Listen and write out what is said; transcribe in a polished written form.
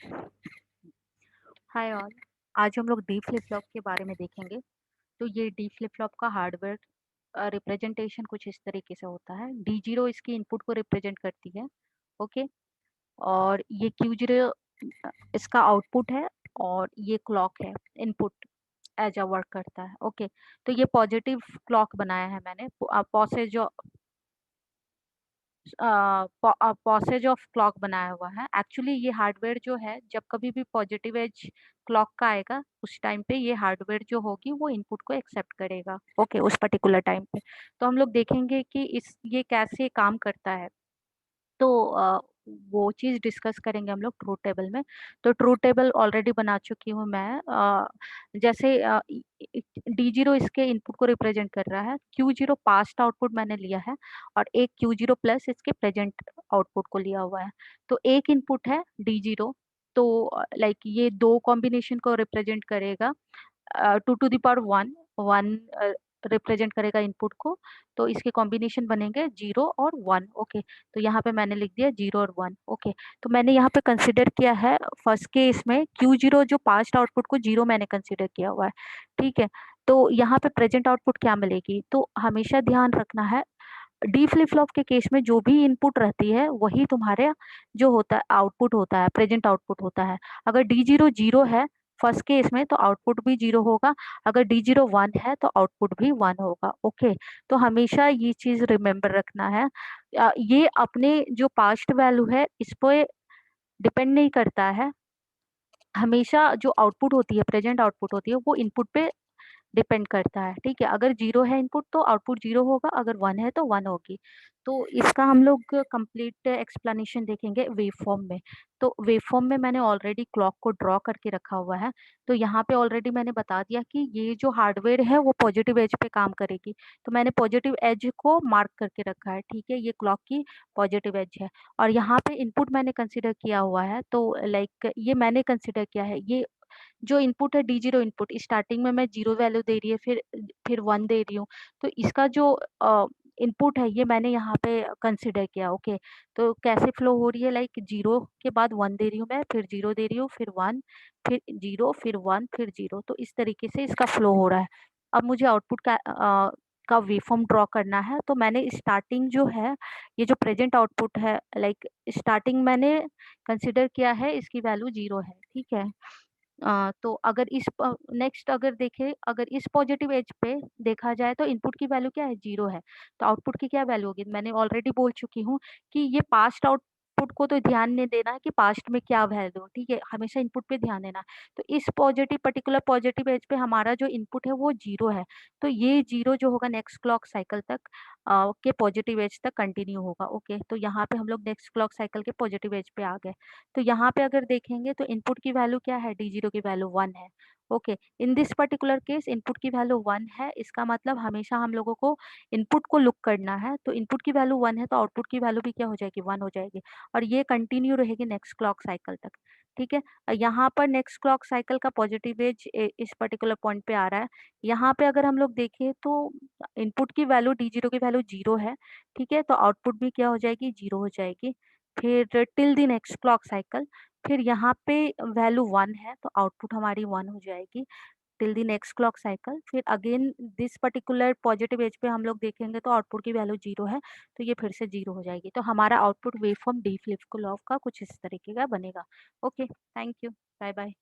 Hi all. आज हम लोग डी फ्लिप फ्लॉप के बारे में देखेंगे। तो ये डी फ्लिप फ्लॉप का हार्डवेयर रिप्रेजेंटेशन कुछ इस तरीके से होता है। डी जीरो इसकी इनपुट को रिप्रेजेंट करती है। ओके। और ये क्यू जीरो इसका आउटपुट है, और ये क्लॉक है इनपुट एज अ वर्क करता है। ओके। तो ये पॉजिटिव क्लॉक बनाया है मैंने, पॉसेज पॉसेज ऑफ क्लॉक बनाया हुआ है। एक्चुअली ये हार्डवेयर जो है, जब कभी भी पॉजिटिव एज क्लॉक का आएगा उस टाइम पे ये हार्डवेयर जो होगी वो इनपुट को एक्सेप्ट करेगा। ओके, उस पर्टिकुलर टाइम पे। तो हम लोग देखेंगे कि इस ये कैसे काम करता है। तो वो चीज़ डिस्कस करेंगे हम लोग ट्रूथ टेबल में। तो ट्रूथ टेबल ऑलरेडी बना चुकी हूँ मैं। जैसे डी जीरो इसके इनपुट को रिप्रेजेंट कर रहा है, क्यू जीरो पास्ट आउटपुट मैंने लिया है, और एक क्यू जीरो प्लस इसके प्रेजेंट आउटपुट को लिया हुआ है। तो एक इनपुट है डी जीरो। तो लाइक ये दो कॉम्बिनेशन को रिप्रेजेंट करेगा। 2 to the power 1 1 रिप्रेजेंट करेगा इनपुट को। तो इसके कॉम्बिनेशन बनेंगे 0 और 1। ओके। तो यहाँ पे मैंने लिख दिया 0 और 1। ओके। तो मैंने यहाँ पे कंसिडर किया है फर्स्ट केस में क्यू जीरो जो पास्ट आउटपुट को 0 मैंने कंसिडर किया हुआ है। ठीक है। तो यहाँ पे प्रेजेंट आउटपुट क्या मिलेगी, तो हमेशा ध्यान रखना है डी फ्लिप फ्लॉप के केस में जो भी इनपुट रहती है वही तुम्हारे जो होता है आउटपुट होता है, प्रेजेंट आउटपुट होता है। अगर डी जीरो जीरो है फर्स्ट केस में तो आउटपुट भी जीरो होगा। अगर डी जीरो 1 है तो आउटपुट भी 1 होगा। ओके। तो हमेशा ये चीज रिमेम्बर रखना है। ये अपने जो पास्ट वैल्यू है इस पे डिपेंड नहीं करता है। हमेशा जो आउटपुट होती है, प्रेजेंट आउटपुट होती है, वो इनपुट पे डिपेंड करता है। ठीक है। अगर जीरो है इनपुट तो आउटपुट जीरो होगा, अगर 1 है तो 1 होगी। तो इसका हम लोग कंप्लीट एक्सप्लेनेशन देखेंगे वेव फॉर्म में। तो वेव फॉर्म में मैंने ऑलरेडी क्लॉक को ड्रॉ करके रखा हुआ है। तो यहाँ पे ऑलरेडी मैंने बता दिया कि ये जो हार्डवेयर है वो पॉजिटिव एज पे काम करेगी। तो मैंने पॉजिटिव एज को मार्क करके रखा है। ठीक है, ये क्लॉक की पॉजिटिव एज है। और यहाँ पे इनपुट मैंने कंसिडर किया हुआ है। तो लाइक ये मैंने कंसिडर किया है, ये जो इनपुट है डी जीरो इनपुट, स्टार्टिंग में मैं जीरो वैल्यू दे रही है, फिर 1 दे रही हूँ। तो इसका जो इनपुट है ये मैंने यहाँ पे कंसिडर किया। ओके। तो कैसे फ्लो हो रही है, लाइक जीरो के बाद 1 दे रही हूँ मैं, फिर जीरो दे रही हूँ, फिर 1, फिर जीरो, फिर 1, फिर जीरो। तो इस तरीके से इसका फ्लो हो रहा है। अब मुझे आउटपुट का वेवफॉर्म ड्रॉ करना है। तो मैंने स्टार्टिंग जो है, ये जो प्रेजेंट आउटपुट है, लाइक स्टार्टिंग मैंने कंसिडर किया है इसकी वैल्यू जीरो है। ठीक है। तो अगर इस नेक्स्ट अगर देखें, अगर इस पॉजिटिव एज पे देखा जाए तो इनपुट की वैल्यू क्या है, जीरो है। तो आउटपुट की क्या वैल्यू होगी, मैंने ऑलरेडी बोल चुकी हूँ कि ये पास्ट आउटपुट को तो ध्यान नहीं देना है कि पास्ट में क्या वैल्यू। ठीक है, हमेशा इनपुट पे ध्यान देना। तो इस पर्टिकुलर पॉजिटिव एज पे हमारा जो इनपुट है वो जीरो है। तो ये जीरो जो होगा नेक्स्ट क्लॉक साइकिल तक के पॉजिटिव एज तक कंटिन्यू होगा। ओके। तो यहाँ पे हम लोग नेक्स्ट क्लॉक साइकिल के पॉजिटिव एज पे आ गए। तो यहाँ पे अगर देखेंगे तो इनपुट की वैल्यू क्या है, डी जीरो की वैल्यू 1 है। Okay. In this particular case input की वैल्यू 1 है, इसका मतलब हमेशा हम लोगों को इनपुट को लुक करना है। तो इनपुट की वैल्यू 1 है तो आउटपुट की वैल्यू भी क्या हो जाएगी, 1 हो जाएगी। और ये कंटिन्यू रहेगी नेक्स्ट क्लॉक साइकिल तक। ठीक है। यहाँ पर नेक्स्ट क्लॉक साइकिल का पॉजिटिव एज इस पर्टिकुलर पॉइंट पे आ रहा है। यहाँ पे अगर हम लोग देखें तो इनपुट की वैल्यू डी जीरो की वैल्यू जीरो है। ठीक है। तो आउटपुट भी क्या हो जाएगी, जीरो हो जाएगी। फिर till the next clock cycle, फिर यहाँ पे वैल्यू 1 है तो आउटपुट हमारी 1 हो जाएगी till the next clock cycle. फिर again this particular positive edge पे हम लोग देखेंगे तो आउटपुट की वैल्यू जीरो है, तो ये फिर से जीरो हो जाएगी। तो हमारा output wave form D flip flop का कुछ इस तरीके का बनेगा। Okay, thank you, bye bye.